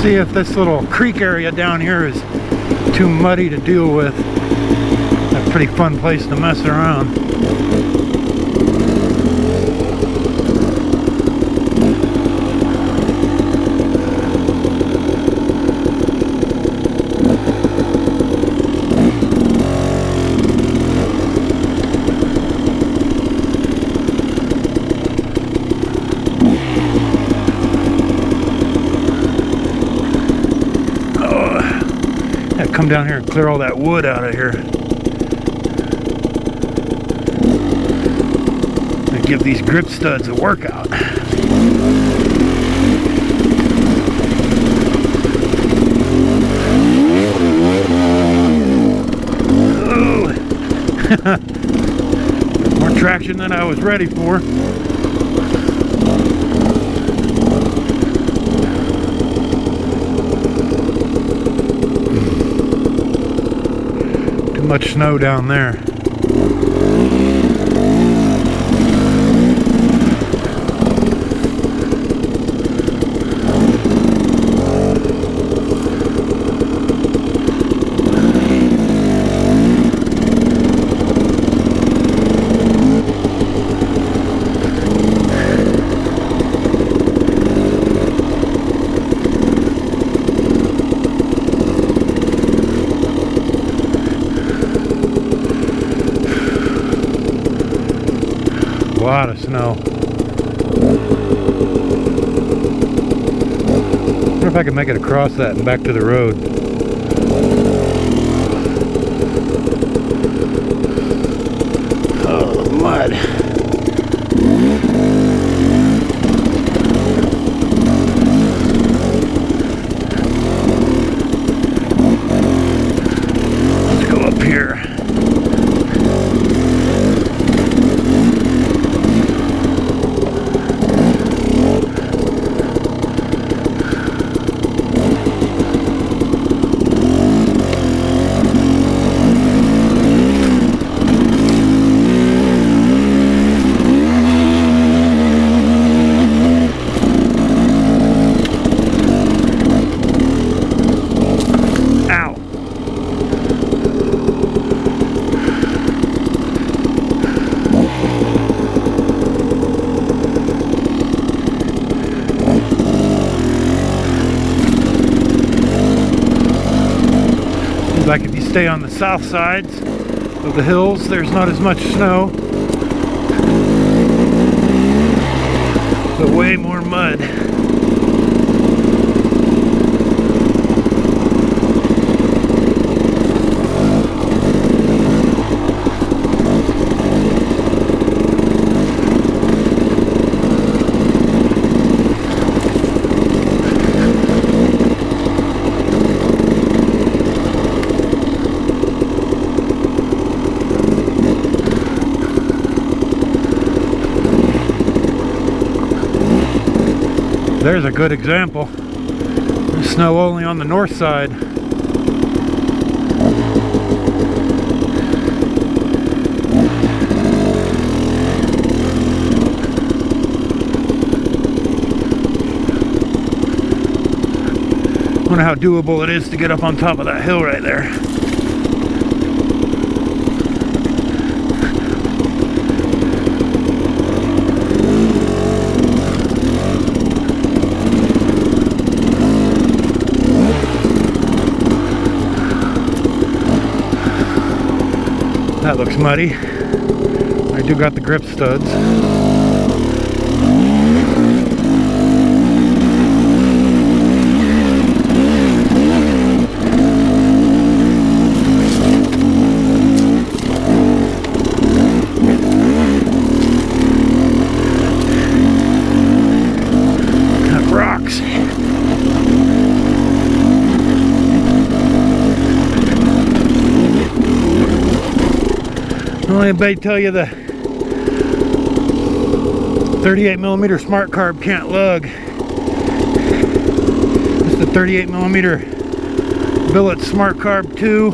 See if this little creek area down here is too muddy to deal with. A pretty fun place to mess around. Come down here and clear all that wood out of here. And give these grip studs a workout. Oh. More traction than I was ready for. Much snow down there. A lot of snow. I wonder if I can make it across that and back to the road. Oh, the mud. Let's go up here. Like if you stay on the south sides of the hills, there's not as much snow, but way more mud. There's a good example. There's snow only on the north side. I wonder how doable it is to get up on top of that hill right there. That looks muddy. I do got the grip studs. That rocks. Don't anybody tell you the 38mm smart carb can't lug. It's the 38mm billet smart carb 2.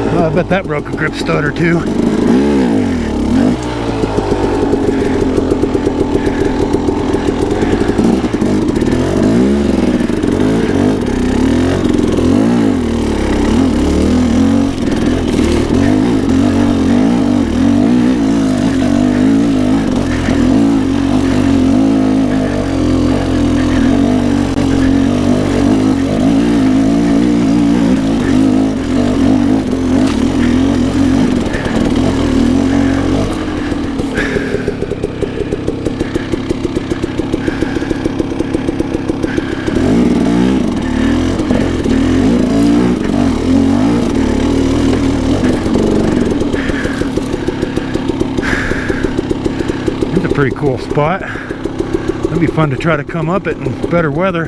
Well, I bet that broke a grip stud or two. It's a pretty cool spot. It'd be fun to try to come up it in better weather.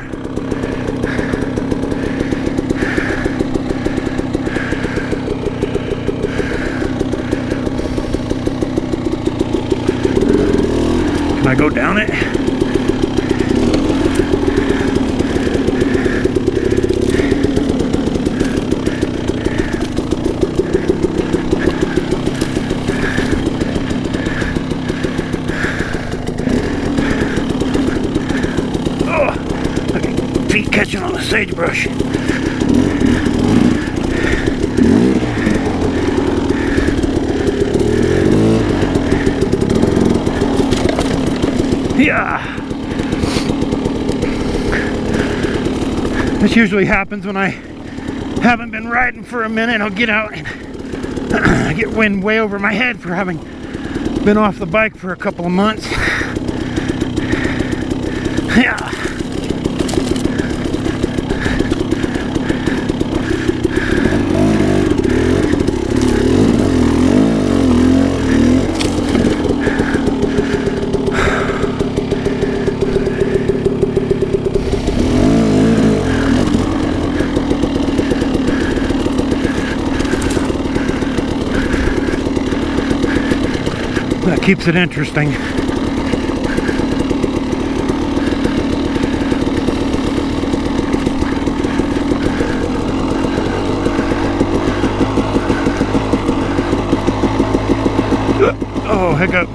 Can I go down it? Feet catching on the sagebrush. Yeah. This usually happens when I haven't been riding for a minute. I'll get out and I get wind way over my head for having been off the bike for a couple of months. Yeah. That keeps it interesting. Oh, hiccup.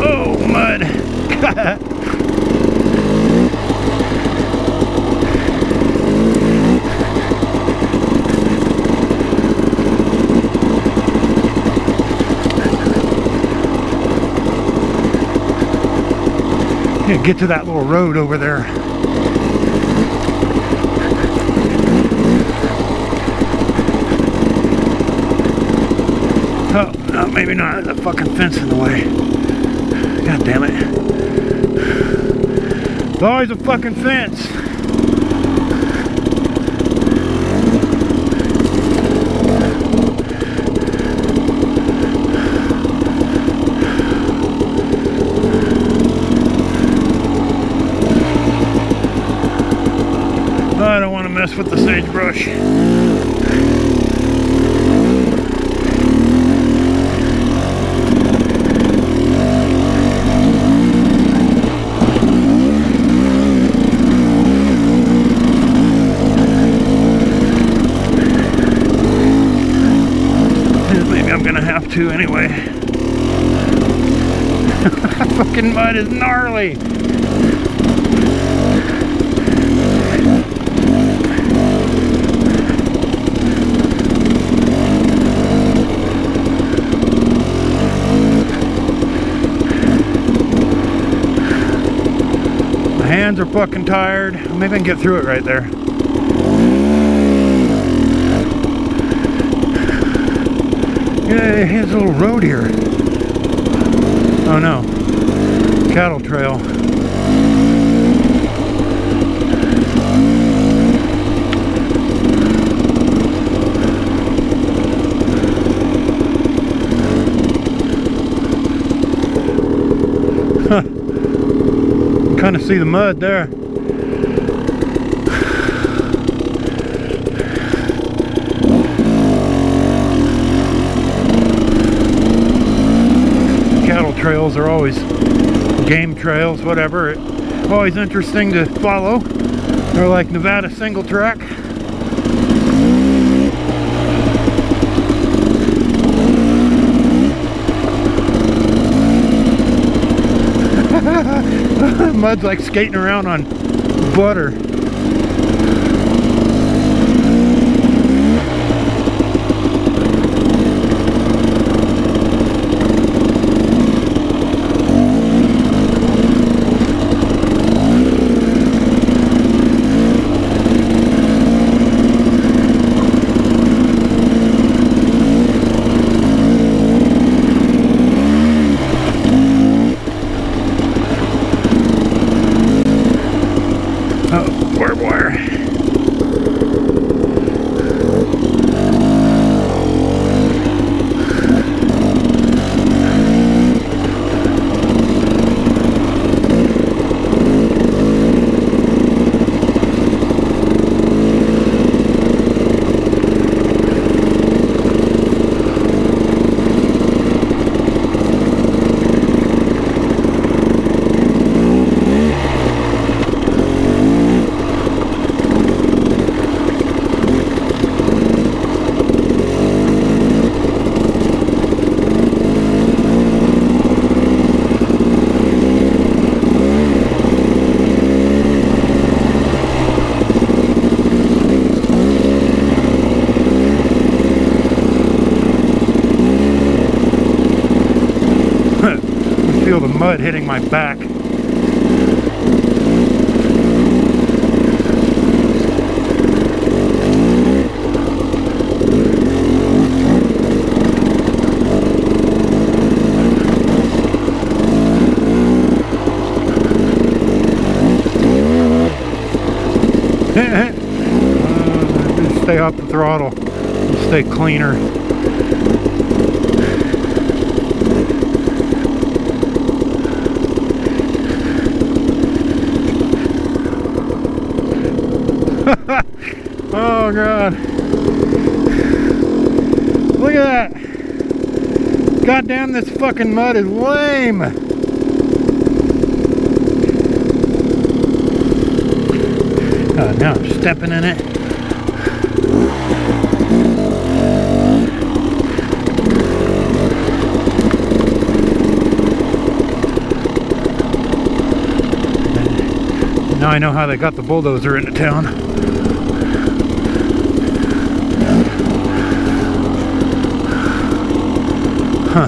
Oh, mud. Yeah, get to that little road over there. Oh, no, maybe not. There's a fucking fence in the way. God damn it. There's always a fucking fence. I don't want to mess with the sagebrush. Maybe I'm gonna have to anyway. Fucking mud is gnarly. Hands are fucking tired. Maybe I can get through it right there. Yeah, here's a little road here. Oh no. Cattle trail. Huh. Kind of see the mud there. Cattle trails are always game trails, whatever. Always interesting to follow. They're like Nevada single track. Mud's like skating around on butter. Oh. feel the mud hitting my back. Just stay off the throttle. Stay cleaner. Oh God. Look at that. God damn, this fucking mud is lame. Now I'm stepping in it. Now I know how they got the bulldozer into town. Huh.